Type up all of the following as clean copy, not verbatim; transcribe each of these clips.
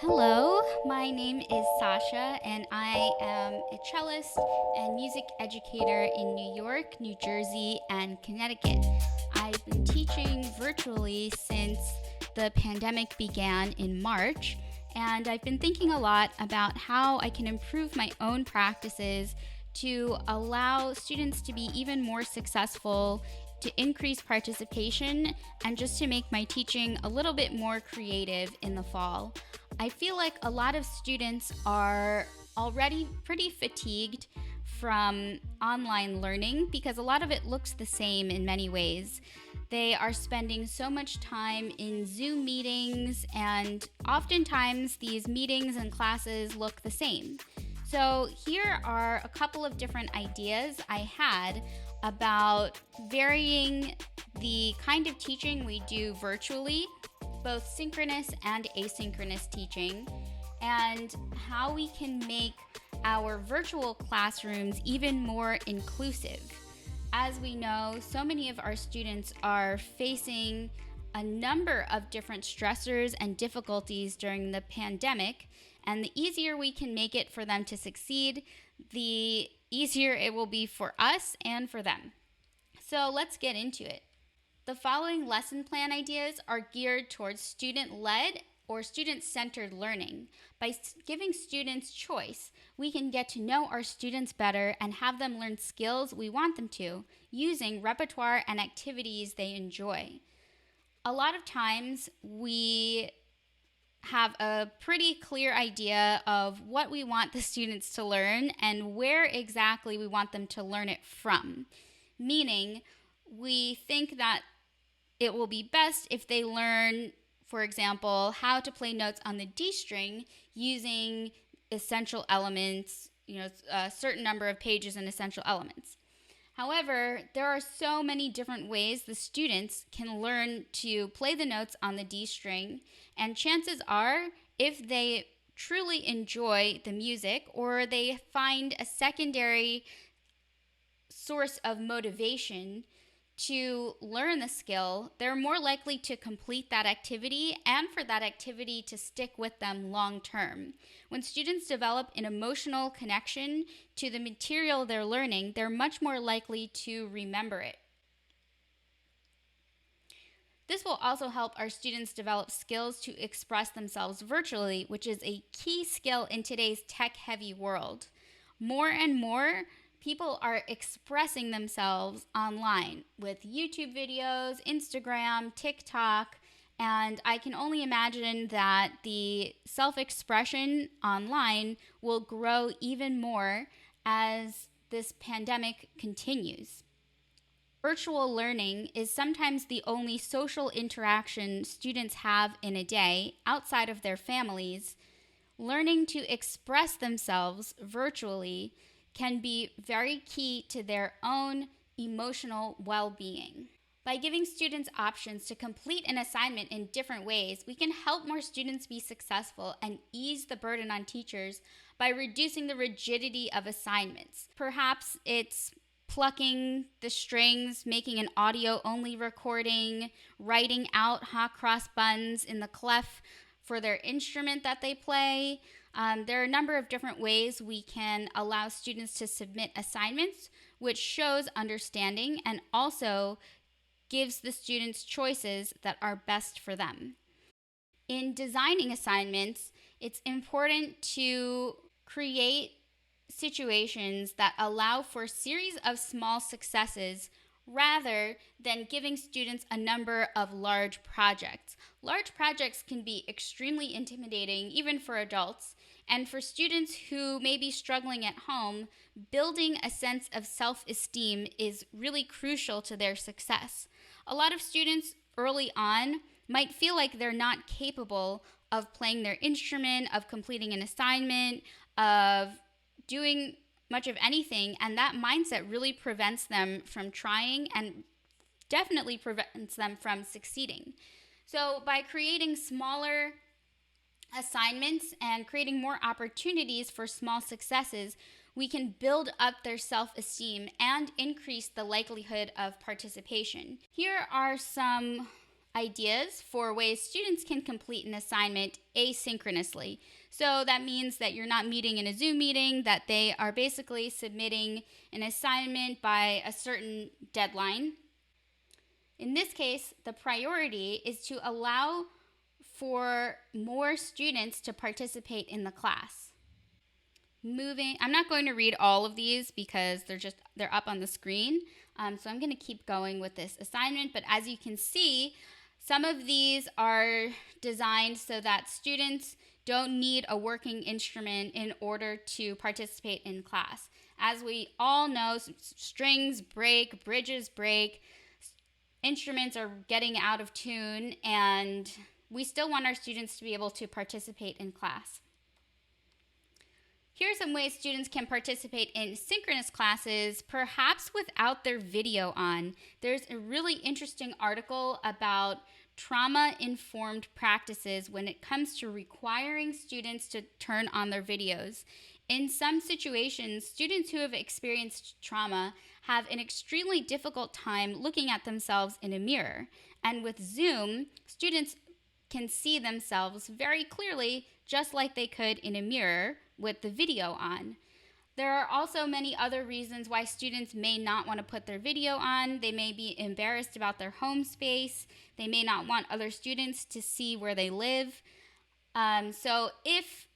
Hello, my name is Sasha, and I am a cellist and music educator in New York, New Jersey, and Connecticut. I've been teaching virtually since the pandemic began in March, and I've been thinking a lot about how I can improve my own practices to allow students to be even more successful, to increase participation, and just to make my teaching a little bit more creative in the fall. I feel like a lot of students are already pretty fatigued from online learning because a lot of it looks the same in many ways. They are spending so much time in Zoom meetings, and oftentimes these meetings and classes look the same. So, here are a couple of different ideas I had about varying the kind of teaching we do virtually, both synchronous and asynchronous teaching, and how we can make our virtual classrooms even more inclusive. As we know, so many of our students are facing a number of different stressors and difficulties during the pandemic, and the easier we can make it for them to succeed, the easier it will be for us and for them. So let's get into it. The following lesson plan ideas are geared towards student-led or student-centered learning. By giving students choice, we can get to know our students better and have them learn skills we want them to, using repertoire and activities they enjoy. A lot of times we have a pretty clear idea of what we want the students to learn and where exactly we want them to learn it from. Meaning, we think that it will be best if they learn, for example, how to play notes on the D string using essential elements, a certain number of pages and essential elements. However, there are so many different ways the students can learn to play the notes on the D string, and chances are, if they truly enjoy the music or they find a secondary source of motivation to learn the skill, they're more likely to complete that activity and for that activity to stick with them long term. When students develop an emotional connection to the material they're learning, they're much more likely to remember it. This will also help our students develop skills to express themselves virtually, which is a key skill in today's tech-heavy world. More and more, people are expressing themselves online with YouTube videos, Instagram, TikTok, and I can only imagine that the self-expression online will grow even more as this pandemic continues. Virtual learning is sometimes the only social interaction students have in a day outside of their families. Learning to express themselves virtually can be very key to their own emotional well-being. By giving students options to complete an assignment in different ways, we can help more students be successful and ease the burden on teachers by reducing the rigidity of assignments. Perhaps it's plucking the strings, making an audio-only recording, writing out hot cross buns in the clef for their instrument that they play. There are a number of different ways we can allow students to submit assignments, which shows understanding and also gives the students choices that are best for them. In designing assignments, it's important to create situations that allow for a series of small successes rather than giving students a number of large projects. Large projects can be extremely intimidating, even for adults, and for students who may be struggling at home, building a sense of self-esteem is really crucial to their success. A lot of students early on might feel like they're not capable of playing their instrument, of completing an assignment, of doing much of anything, and that mindset really prevents them from trying and definitely prevents them from succeeding. So by creating smaller assignments and creating more opportunities for small successes, we can build up their self-esteem and increase the likelihood of participation. Here are some ideas for ways students can complete an assignment asynchronously. So that means that you're not meeting in a Zoom meeting, that they are basically submitting an assignment by a certain deadline. In this case, the priority is to allow for more students to participate in the class. I'm not going to read all of these because they're up on the screen. So I'm going to keep going with this assignment. But as you can see, some of these are designed so that students don't need a working instrument in order to participate in class. As we all know, strings break, bridges break, instruments are getting out of tune, and we still want our students to be able to participate in class. Here are some ways students can participate in synchronous classes, perhaps without their video on. There's a really interesting article about trauma-informed practices when it comes to requiring students to turn on their videos. In some situations, students who have experienced trauma have an extremely difficult time looking at themselves in a mirror. And with Zoom, students can see themselves very clearly, just like they could in a mirror with the video on. There are also many other reasons why students may not want to put their video on. They may be embarrassed about their home space. They may not want other students to see where they live. So if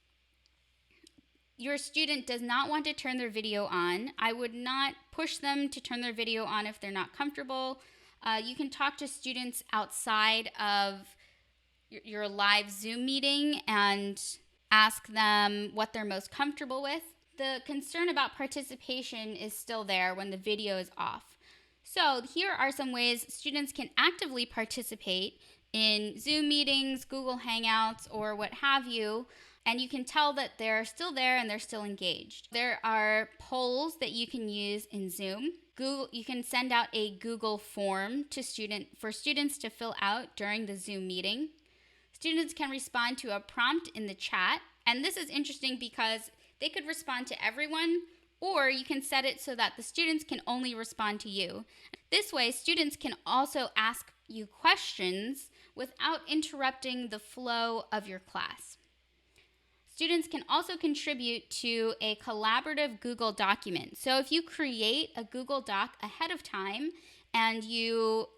your student does not want to turn their video on, I would not push them to turn their video on if they're not comfortable. You can talk to students outside of your live Zoom meeting and ask them what they're most comfortable with. The concern about participation is still there when the video is off. So here are some ways students can actively participate in Zoom meetings, Google Hangouts, or what have you, and you can tell that they're still there and they're still engaged. There are polls that you can use in Zoom. You can send out a Google form for students to fill out during the Zoom meeting. Students can respond to a prompt in the chat, and this is interesting because they could respond to everyone, or you can set it so that the students can only respond to you. This way, students can also ask you questions without interrupting the flow of your class. Students can also contribute to a collaborative Google document. So if you create a Google Doc ahead of time and you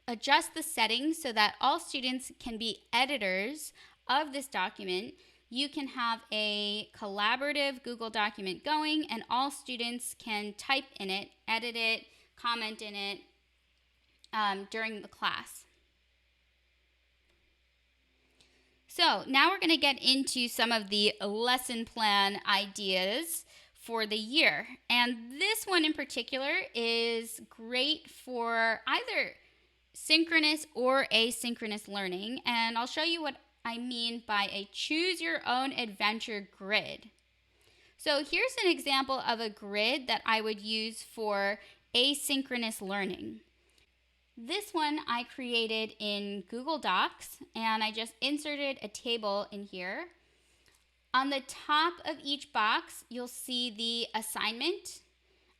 adjust the settings so that all students can be editors of this document, you can have a collaborative Google document going, and all students can type in it, edit it, comment in it during the class. So now we're going to get into some of the lesson plan ideas for the year. And this one in particular is great for either synchronous or asynchronous learning. And I'll show you what I mean by a choose your own adventure grid. So here's an example of a grid that I would use for asynchronous learning. This one I created in Google Docs, and I just inserted a table in here. On the top of each box, you'll see the assignment,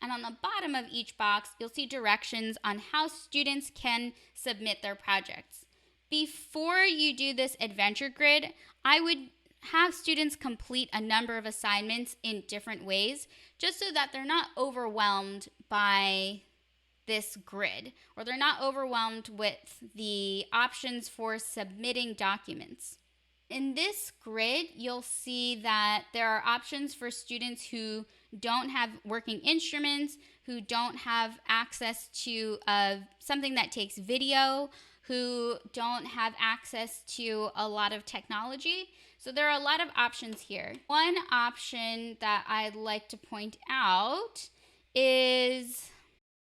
and on the bottom of each box, you'll see directions on how students can submit their projects. Before you do this adventure grid, I would have students complete a number of assignments in different ways, just so that they're not overwhelmed by this grid, or they're not overwhelmed with the options for submitting documents. In this grid, you'll see that there are options for students who don't have working instruments, who don't have access to something that takes video, who don't have access to a lot of technology. So there are a lot of options here. One option that I'd like to point out is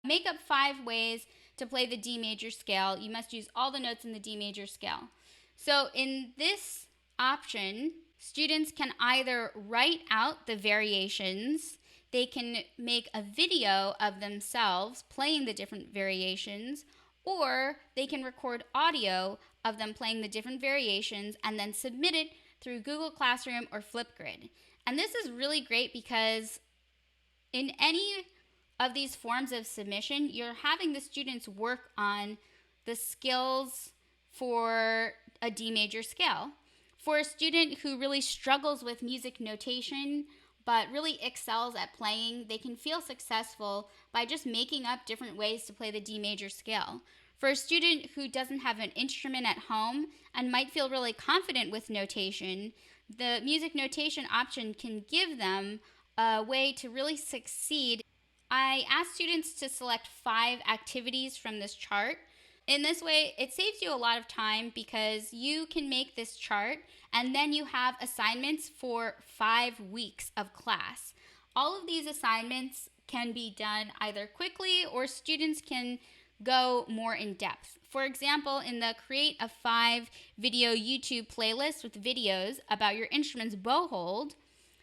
make up 5 ways to play the D major scale. You must use all the notes in the D major scale. So in this option, students can either write out the variations, they can make a video of themselves playing the different variations, or they can record audio of them playing the different variations and then submit it through Google Classroom or Flipgrid. And this is really great because in any of these forms of submission, you're having the students work on the skills for a D major scale. For a student who really struggles with music notation but really excels at playing, they can feel successful by just making up different ways to play the D major scale. For a student who doesn't have an instrument at home and might feel really confident with notation, the music notation option can give them a way to really succeed. I ask students to select 5 activities from this chart. In this way, it saves you a lot of time because you can make this chart and then you have assignments for 5 weeks of class. All of these assignments can be done either quickly or students can go more in depth. For example, in the Create a 5 video YouTube playlist with videos about your instrument's bow hold,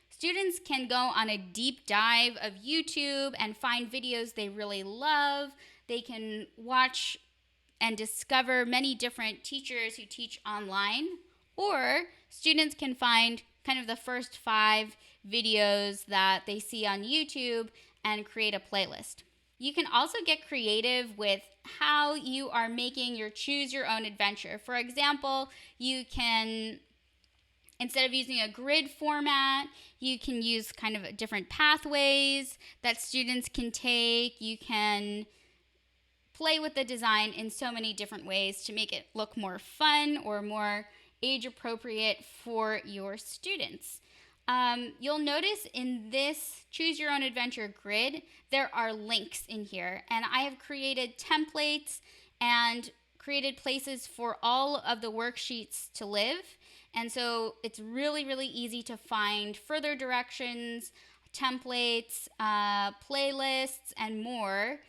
students can go on a deep dive of YouTube and find videos they really love. They can watch and discover many different teachers who teach online, or students can find kind of the first 5 videos that they see on YouTube and create a playlist. You can also get creative with how you are making your choose your own adventure. For example, you can, instead of using a grid format, you can use kind of different pathways that students can take. You can play with the design in so many different ways to make it look more fun or more age appropriate for your students. You'll notice in this Choose Your Own Adventure grid, there are links in here, and I have created templates and created places for all of the worksheets to live. And so it's really, really easy to find further directions, templates, playlists, and more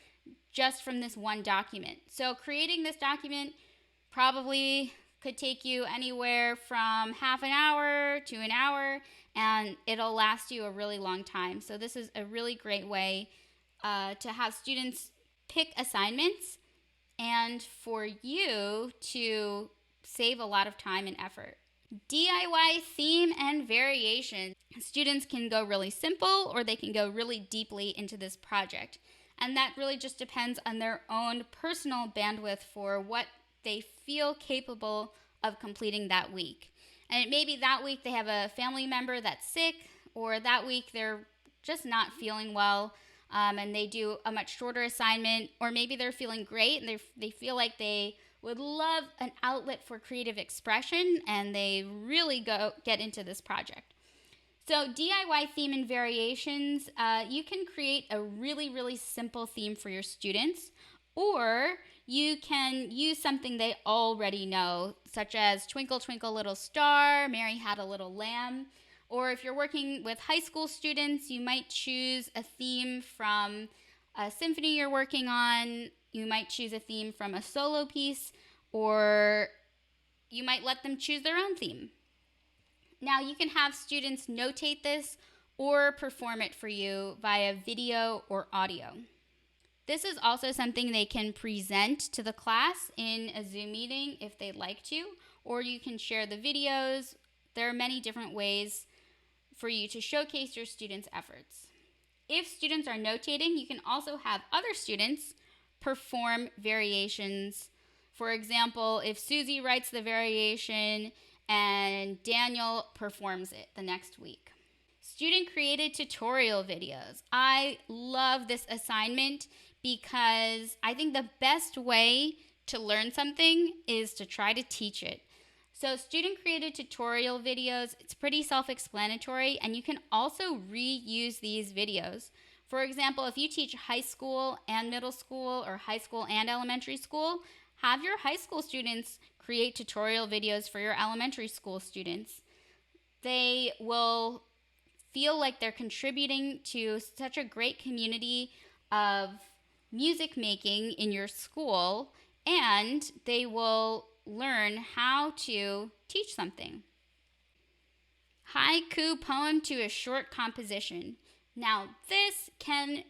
just from this one document. So creating this document probably could take you anywhere from half an hour to an hour, and it'll last you a really long time. So this is a really great way to have students pick assignments and for you to save a lot of time and effort. DIY theme and variation. Students can go really simple or they can go really deeply into this project. And that really just depends on their own personal bandwidth for what they feel capable of completing that week. And it may be that week they have a family member that's sick, or that week they're just not feeling well, and they do a much shorter assignment, or maybe they're feeling great and they feel like they would love an outlet for creative expression, and they really get into this project. So DIY theme and variations, you can create a really, really simple theme for your students, or you can use something they already know, such as Twinkle, Twinkle, Little Star, Mary Had a Little Lamb. Or if you're working with high school students, you might choose a theme from a symphony you're working on. You might choose a theme from a solo piece, or you might let them choose their own theme. Now, you can have students notate this or perform it for you via video or audio. This is also something they can present to the class in a Zoom meeting if they'd like to, or you can share the videos. There are many different ways for you to showcase your students' efforts. If students are notating, you can also have other students perform variations. For example, if Susie writes the variation and Daniel performs it the next week. Student-created tutorial videos. I love this assignment because I think the best way to learn something is to try to teach it. So student-created tutorial videos, it's pretty self-explanatory, and you can also reuse these videos. For example, if you teach high school and middle school or high school and elementary school, have your high school students create tutorial videos for your elementary school students. They will feel like they're contributing to such a great community of music making in your school, and they will learn how to teach something. Haiku poem to a short composition. Now, this can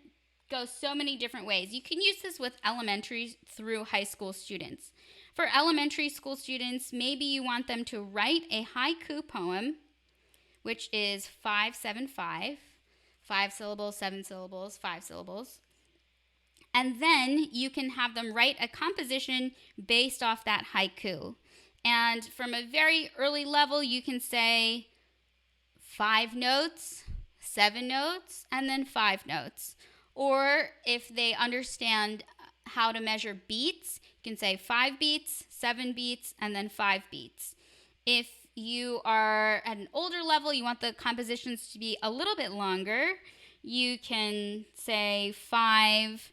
go so many different ways. You can use this with elementary through high school students. For elementary school students, maybe you want them to write a haiku poem, which is 5-7-5, 5 syllables, 7 syllables, 5 syllables. And then you can have them write a composition based off that haiku. And from a very early level, you can say 5 notes, 7 notes, and then 5 notes. Or if they understand how to measure beats, you can say 5 beats, 7 beats, and then 5 beats. If you are at an older level, you want the compositions to be a little bit longer, you can say 5.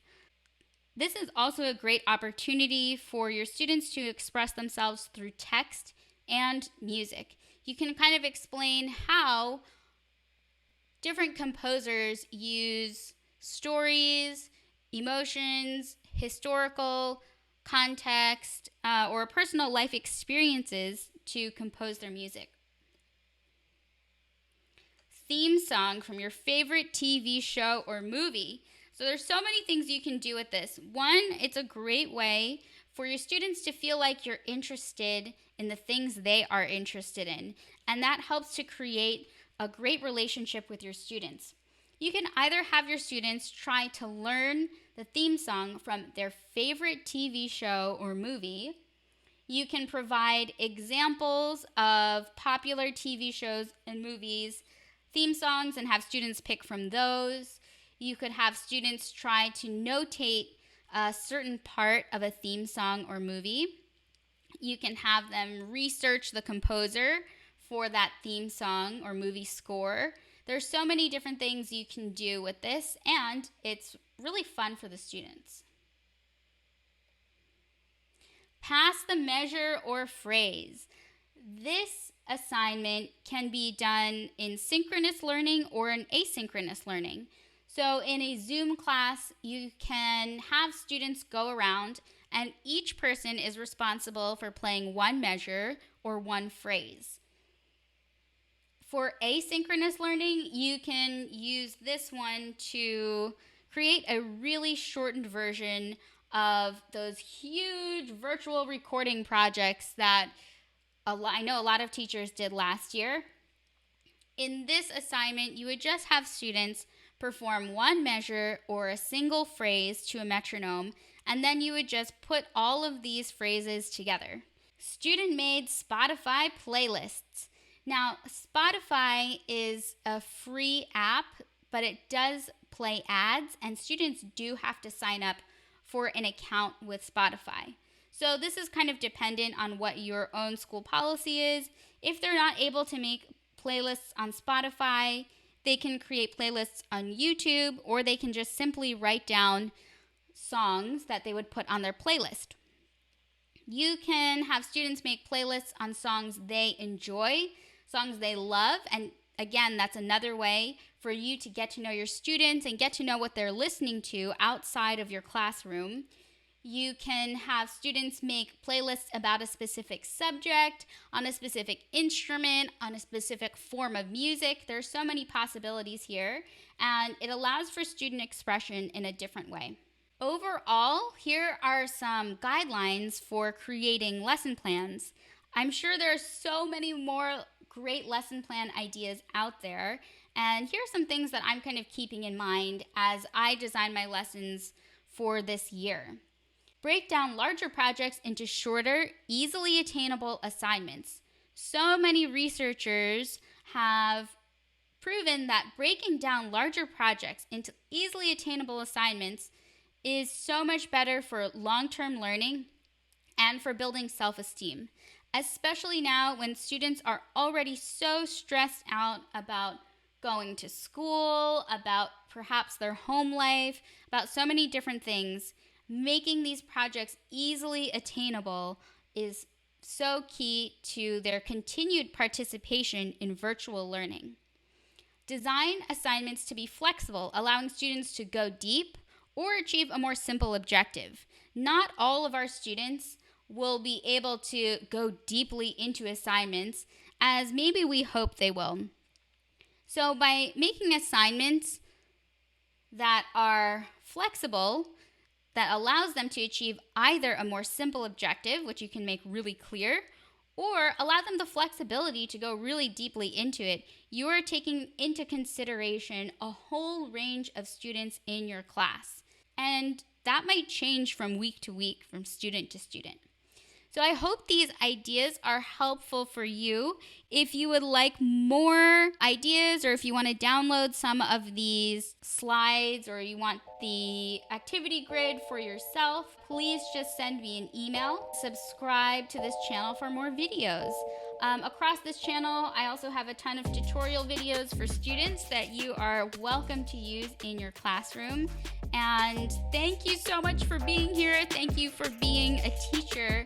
This is also a great opportunity for your students to express themselves through text and music. You can kind of explain how different composers use stories, emotions, historical context, or personal life experiences to compose their music. Theme song from your favorite TV show or movie. So there's so many things you can do with this. One, it's a great way for your students to feel like you're interested in the things they are interested in, and that helps to create a great relationship with your students. You can either have your students try to learn the theme song from their favorite TV show or movie. You can provide examples of popular TV shows and movies, theme songs, and have students pick from those. You could have students try to notate a certain part of a theme song or movie. You can have them research the composer for that theme song or movie score. There's so many different things you can do with this, and it's really fun for the students. Pass the measure or phrase. This assignment can be done in synchronous learning or in asynchronous learning. So in a Zoom class, you can have students go around and each person is responsible for playing one measure or one phrase. For asynchronous learning, you can use this one to create a really shortened version of those huge virtual recording projects that I know a lot of teachers did last year. In this assignment, you would just have students perform one measure or a single phrase to a metronome, and then you would just put all of these phrases together. Student-made Spotify playlists. Now, Spotify is a free app, but it does play ads, and students do have to sign up for an account with Spotify. So this is kind of dependent on what your own school policy is. If they're not able to make playlists on Spotify, they can create playlists on YouTube, or they can just simply write down songs that they would put on their playlist. You can have students make playlists on songs they enjoy, songs they love, and again, that's another way for you to get to know your students and get to know what they're listening to outside of your classroom. You can have students make playlists about a specific subject, on a specific instrument, on a specific form of music. There are so many possibilities here, and it allows for student expression in a different way. Overall, here are some guidelines for creating lesson plans. I'm sure there are so many more great lesson plan ideas out there, and here are some things that I'm kind of keeping in mind as I design my lessons for this year. Break down larger projects into shorter, easily attainable assignments. So many researchers have proven that breaking down larger projects into easily attainable assignments is so much better for long-term learning and for building self-esteem, especially now when students are already so stressed out about going to school, about perhaps their home life, about so many different things. Making these projects easily attainable is so key to their continued participation in virtual learning. Design assignments to be flexible, allowing students to go deep or achieve a more simple objective. Not all of our students will be able to go deeply into assignments as maybe we hope they will. So by making assignments that are flexible, that allows them to achieve either a more simple objective, which you can make really clear, or allow them the flexibility to go really deeply into it, you are taking into consideration a whole range of students in your class. And that might change from week to week, from student to student. So I hope these ideas are helpful for you. If you would like more ideas, or if you want to download some of these slides, or you want the activity grid for yourself, please just send me an email. Subscribe to this channel for more videos. Across this channel, I also have a ton of tutorial videos for students that you are welcome to use in your classroom. And thank you so much for being here. Thank you for being a teacher.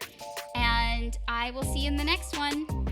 And I will see you in the next one.